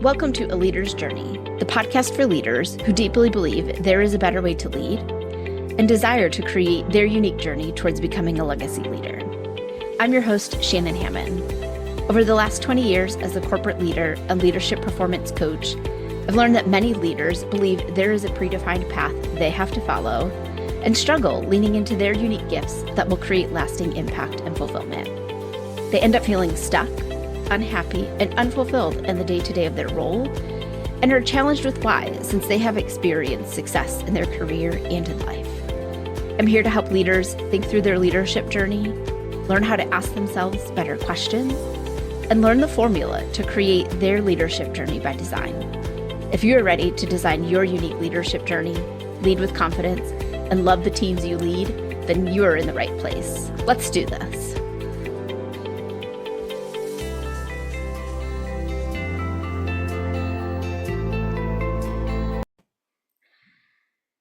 Welcome to A Leader's Journey, the podcast for leaders who deeply believe there is a better way to lead and desire to create their unique journey towards becoming a legacy leader. I'm your host, Shannon Hammond. Over the last 20 years as a corporate leader and leadership performance coach, I've learned that many leaders believe there is a predefined path they have to follow and struggle leaning into their unique gifts that will create lasting impact and fulfillment. They end up feeling stuck, unhappy, and unfulfilled in the day-to-day of their role, and are challenged with why, since they have experienced success in their career and in life. I'm here to help leaders think through their leadership journey, learn how to ask themselves better questions, and learn the formula to create their leadership journey by design. If you are ready to design your unique leadership journey, lead with confidence, and love the teams you lead, then you are in the right place. Let's do this.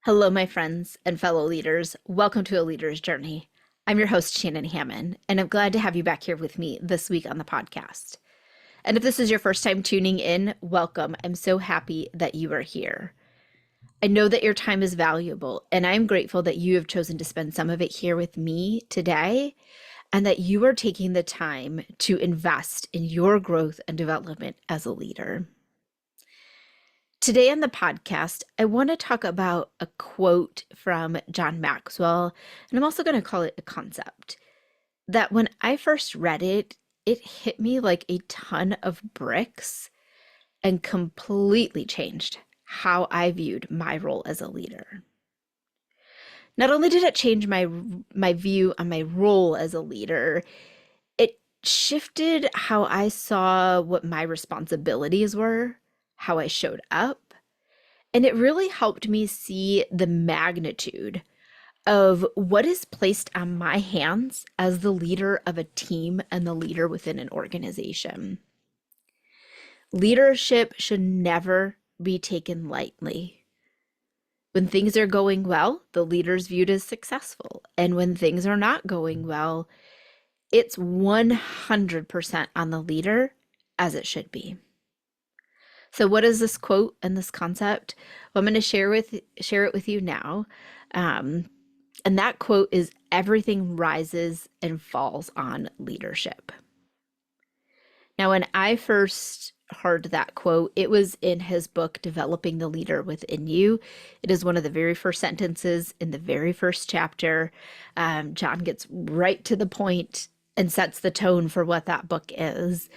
Hello, my friends and fellow leaders. Welcome to A Leader's Journey. I'm your host, Shannon Hammond, and I'm glad to have you back here with me this week on the podcast. And if this is your first time tuning in, welcome. I'm so happy that you are here. I know that your time is valuable, and I'm grateful that you have chosen to spend some of it here with me today, and that you are taking the time to invest in your growth and development as a leader. Today on the podcast, I want to talk about a quote from John Maxwell, and I'm also going to call it a concept, that when I first read it, it hit me like a ton of bricks and completely changed how I viewed my role as a leader. Not only did it change my view on my role as a leader, it shifted how I saw what my responsibilities were, how I showed up, and it really helped me see the magnitude of what is placed on my hands as the leader of a team and the leader within an organization. Leadership should never be taken lightly. When things are going well, the leader is viewed as successful. And when things are not going well, it's 100% on the leader, as it should be. So what is this quote and this concept? Well, I'm going to share it with you now. And that quote is, "Everything rises and falls on leadership." Now, when I first heard that quote, it was in his book, Developing the Leader Within You. It is one of the very first sentences in the very first chapter. John gets right to the point and sets the tone for what that book is.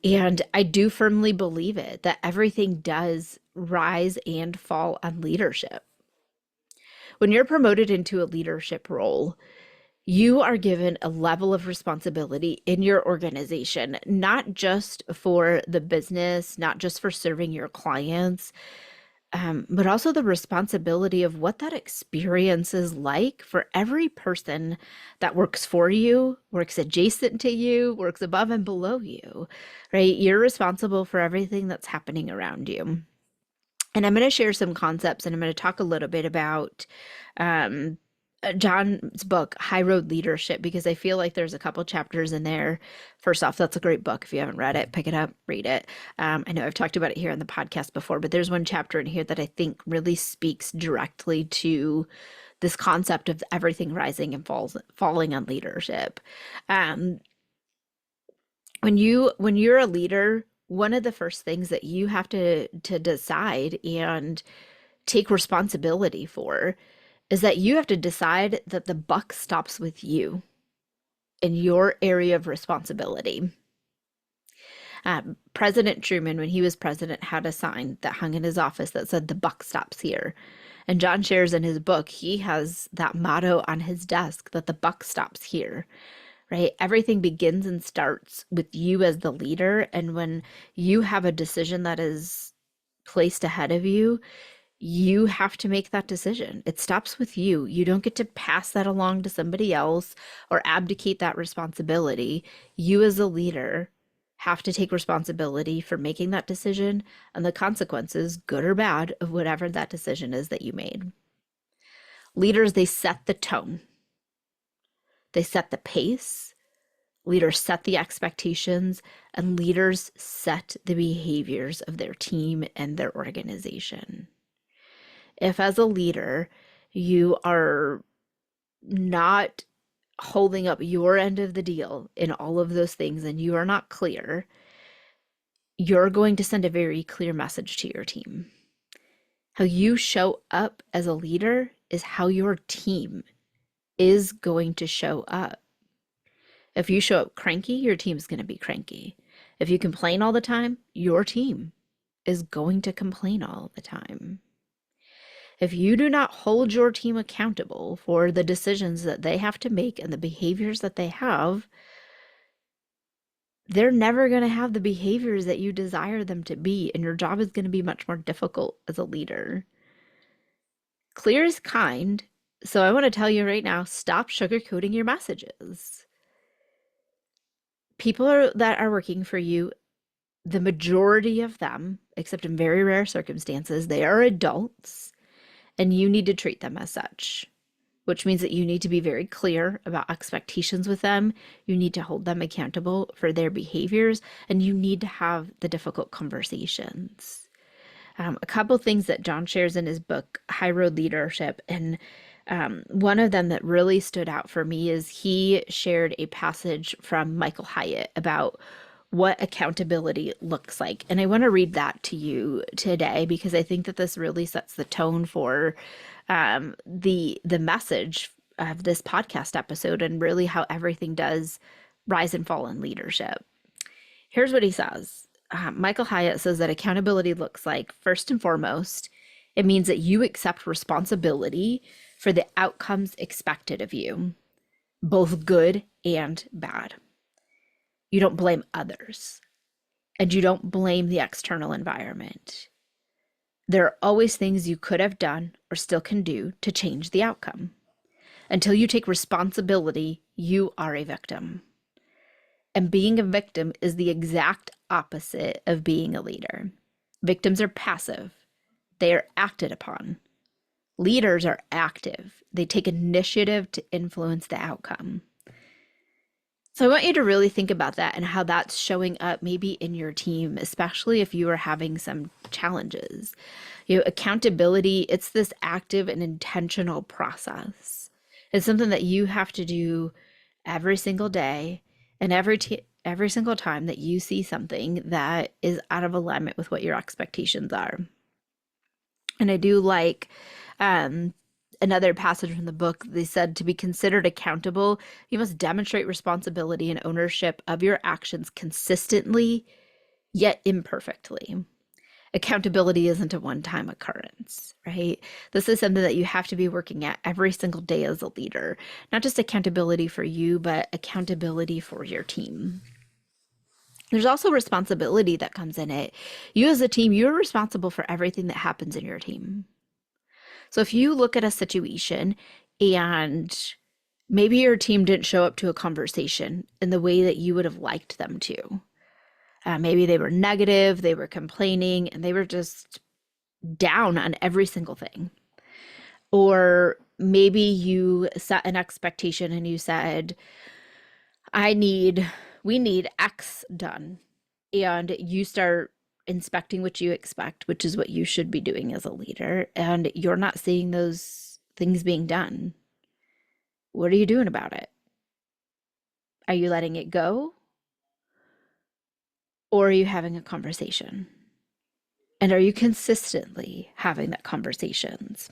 And I do firmly believe it, that everything does rise and fall on leadership. When you're promoted into a leadership role, you are given a level of responsibility in your organization, not just for the business, not just for serving your clients, but also the responsibility of what that experience is like for every person that works for you, works adjacent to you, works above and below you, right? You're responsible for everything that's happening around you. And I'm going to share some concepts, and I'm going to talk a little bit about John's book, High Road Leadership, because I feel like there's a couple chapters in there. First off, that's a great book. If you haven't read it, pick it up, read it. I know I've talked about it here on the podcast before, but there's one chapter in here that I think really speaks directly to this concept of everything rising and falling on leadership. When you're a leader, one of the first things that you have to decide and take responsibility for is that you have to decide that the buck stops with you in your area of responsibility. President Truman, when he was president, had a sign that hung in his office that said, "The buck stops here." And John shares in his book, he has that motto on his desk, that the buck stops here, right? Everything begins and starts with you as the leader. And when you have a decision that is placed ahead of you, you have to make that decision. It stops with you. You don't get to pass that along to somebody else or abdicate that responsibility. You as a leader have to take responsibility for making that decision and the consequences, good or bad, of whatever that decision is that you made. Leaders, they set the tone. They set the pace. Leaders set the expectations, and leaders set the behaviors of their team and their organization. If, as a leader, you are not holding up your end of the deal in all of those things and you are not clear, you're going to send a very clear message to your team. How you show up as a leader is how your team is going to show up. If you show up cranky, your team's going to be cranky. If you complain all the time, your team is going to complain all the time. If you do not hold your team accountable for the decisions that they have to make and the behaviors that they have, they're never going to have the behaviors that you desire them to be, and your job is going to be much more difficult as a leader. Clear is kind, so I want to tell you right now, stop sugarcoating your messages. People that are working for you, the majority of them, except in very rare circumstances, they are adults, and you need to treat them as such, which means that you need to be very clear about expectations with them. You need to hold them accountable for their behaviors, and you need to have the difficult conversations. A couple things that John shares in his book, High Road Leadership, and one of them that really stood out for me is he shared a passage from Michael Hyatt about what accountability looks like. And I want to read that to you today because I think that this really sets the tone for the message of this podcast episode and really how everything does rise and fall in leadership. Here's what he says. Michael Hyatt says that accountability looks like, first and foremost, it means that you accept responsibility for the outcomes expected of you, both good and bad. You don't blame others, and you don't blame the external environment. There are always things you could have done or still can do to change the outcome. Until you take responsibility, you are a victim. And being a victim is the exact opposite of being a leader. Victims are passive. They are acted upon. Leaders are active. They take initiative to influence the outcome. So I want you to really think about that and how that's showing up maybe in your team, especially if you are having some challenges. Accountability, it's this active and intentional process. It's something that you have to do every single day and every single time that you see something that is out of alignment with what your expectations are. And I do like another passage from the book. They said to be considered accountable, you must demonstrate responsibility and ownership of your actions consistently, yet imperfectly. Accountability isn't a one-time occurrence, right? This is something that you have to be working at every single day as a leader. Not just accountability for you, but accountability for your team. There's also responsibility that comes in it. You as a team, you're responsible for everything that happens in your team. So if you look at a situation and maybe your team didn't show up to a conversation in the way that you would have liked them to, maybe they were negative, they were complaining, and they were just down on every single thing. Or maybe you set an expectation and you said, we need X done. And you start inspecting what you expect, which is what you should be doing as a leader, and you're not seeing those things being done. What are you doing about it? Are you letting it go? Or are you having a conversation? And are you consistently having that conversations?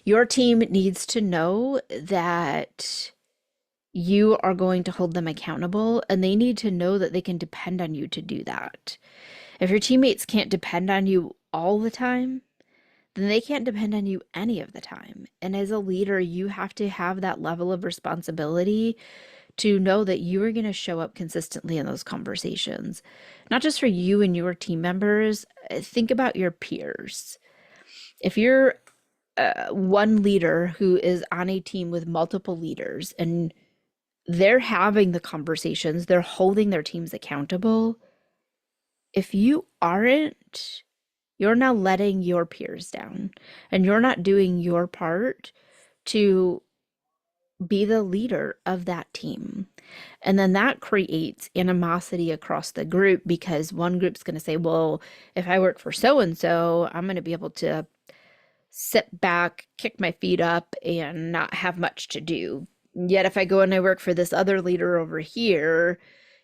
Your team needs to know that you are going to hold them accountable, and they need to know that they can depend on you to do that. If your teammates can't depend on you all the time, then they can't depend on you any of the time. And as a leader, you have to have that level of responsibility to know that you are going to show up consistently in those conversations, not just for you and your team members. Think about your peers. If you're one leader who is on a team with multiple leaders and they're having the conversations, they're holding their teams accountable. If you aren't, you're now letting your peers down and you're not doing your part to be the leader of that team. And then that creates animosity across the group because one group's going to say, well, if I work for so and so, I'm going to be able to sit back, kick my feet up, and not have much to do. Yet if I go and I work for this other leader over here,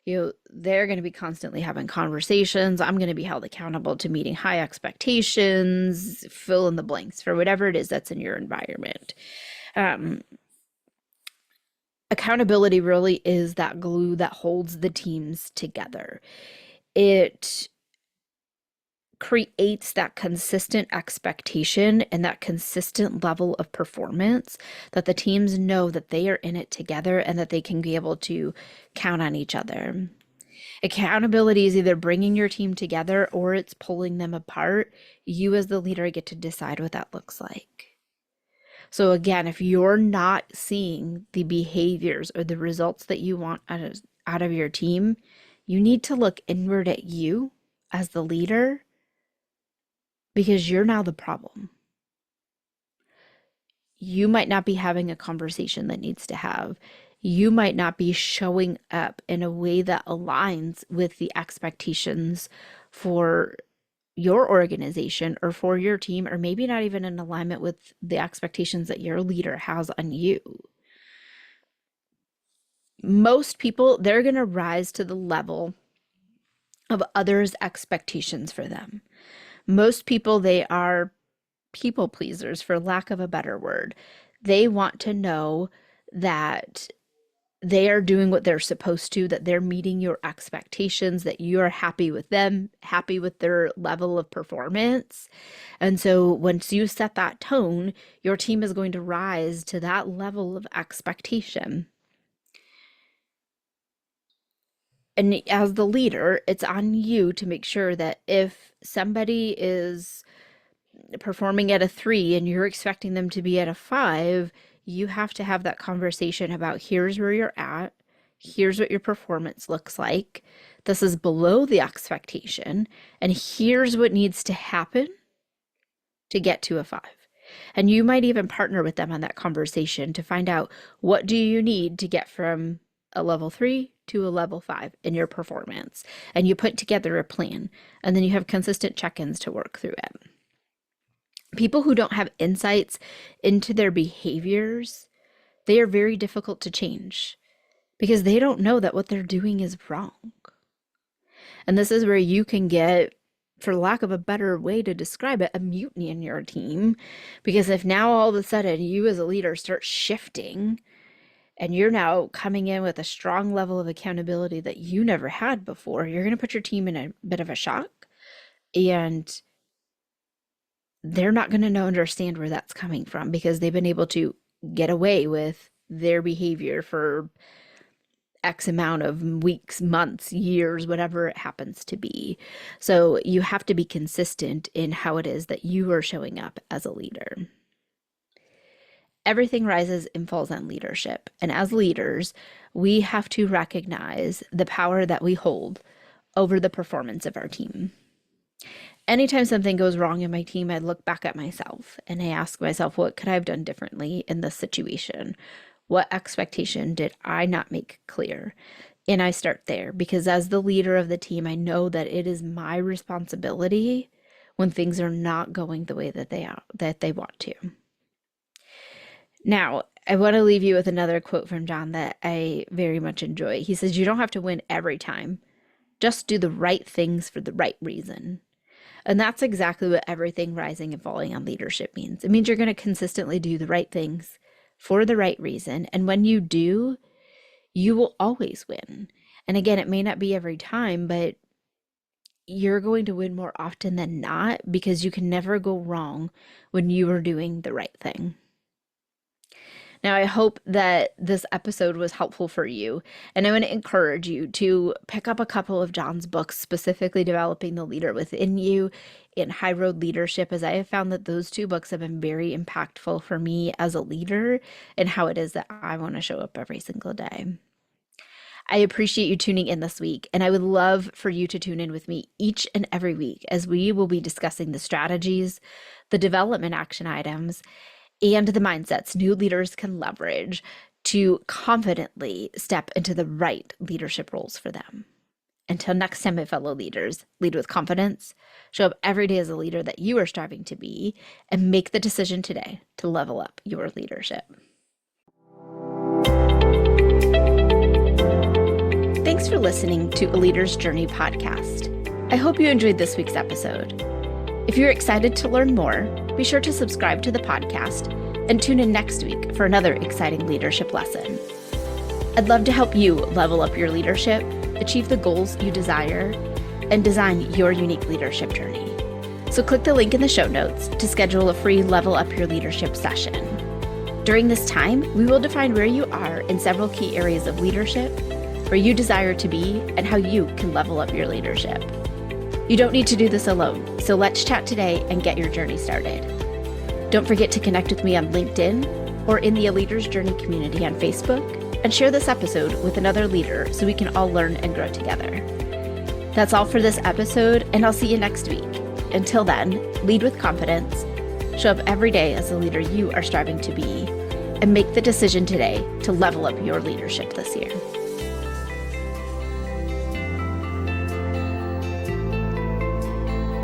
they're going to be constantly having conversations. I'm going to be held accountable to meeting high expectations, fill in the blanks for whatever it is that's in your environment. Accountability really is that glue that holds the teams together. It creates that consistent expectation and that consistent level of performance that the teams know that they are in it together and that they can be able to count on each other. Accountability is either bringing your team together or it's pulling them apart. You as the leader get to decide what that looks like. So again, if you're not seeing the behaviors or the results that you want out of your team, you need to look inward at you as the leader because you're now the problem. You might not be having a conversation that needs to have. You might not be showing up in a way that aligns with the expectations for your organization or for your team, or maybe not even in alignment with the expectations that your leader has on you. Most people, they're going to rise to the level of others' expectations for them. Most people, they are people pleasers, for lack of a better word. They want to know that they are doing what they're supposed to, that they're meeting your expectations, that you're happy with them, happy with their level of performance. And so once you set that tone, your team is going to rise to that level of expectation. And as the leader, it's on you to make sure that if somebody is performing at a 3 and you're expecting them to be at a 5, you have to have that conversation about here's where you're at, here's what your performance looks like, this is below the expectation, and here's what needs to happen to get to a 5. And you might even partner with them on that conversation to find out what do you need to get from a level 3 to a level 5 in your performance. And you put together a plan, and then you have consistent check-ins to work through it. People who don't have insights into their behaviors, they are very difficult to change because they don't know that what they're doing is wrong. And this is where you can get, for lack of a better way to describe it, a mutiny in your team. Because if now all of a sudden you as a leader start shifting and you're now coming in with a strong level of accountability that you never had before, you're going to put your team in a bit of a shock. And they're not going to understand where that's coming from because they've been able to get away with their behavior for X amount of weeks, months, years, whatever it happens to be. So you have to be consistent in how it is that you are showing up as a leader. Everything rises and falls on leadership. And as leaders, we have to recognize the power that we hold over the performance of our team. Anytime something goes wrong in my team, I look back at myself and I ask myself, what could I have done differently in this situation? What expectation did I not make clear? And I start there because as the leader of the team, I know that it is my responsibility when things are not going the way that they want to. Now, I want to leave you with another quote from John that I very much enjoy. He says, "You don't have to win every time. Just do the right things for the right reason." And that's exactly what everything rising and falling on leadership means. It means you're going to consistently do the right things for the right reason. And when you do, you will always win. And again, it may not be every time, but you're going to win more often than not because you can never go wrong when you are doing the right thing. Now, I hope that this episode was helpful for you, and I want to encourage you to pick up a couple of John's books, specifically Developing the Leader Within You and High Road Leadership, as I have found that those two books have been very impactful for me as a leader and how it is that I want to show up every single day. I appreciate you tuning in this week, and I would love for you to tune in with me each and every week as we will be discussing the strategies, the development action items, and the mindsets new leaders can leverage to confidently step into the right leadership roles for them. Until next time, my fellow leaders, lead with confidence, show up every day as a leader that you are striving to be, and make the decision today to level up your leadership. Thanks for listening to A Leader's Journey podcast. I hope you enjoyed this week's episode. If you're excited to learn more, be sure to subscribe to the podcast and tune in next week for another exciting leadership lesson. I'd love to help you level up your leadership, achieve the goals you desire, and design your unique leadership journey. So click the link in the show notes to schedule a free Level Up Your Leadership session. During this time, we will define where you are in several key areas of leadership, where you desire to be, and how you can level up your leadership. You don't need to do this alone, so let's chat today and get your journey started. Don't forget to connect with me on LinkedIn or in the A Leader's Journey community on Facebook, and share this episode with another leader so we can all learn and grow together. That's all for this episode, and I'll see you next week. Until then, lead with confidence, show up every day as the leader you are striving to be, and make the decision today to level up your leadership this year.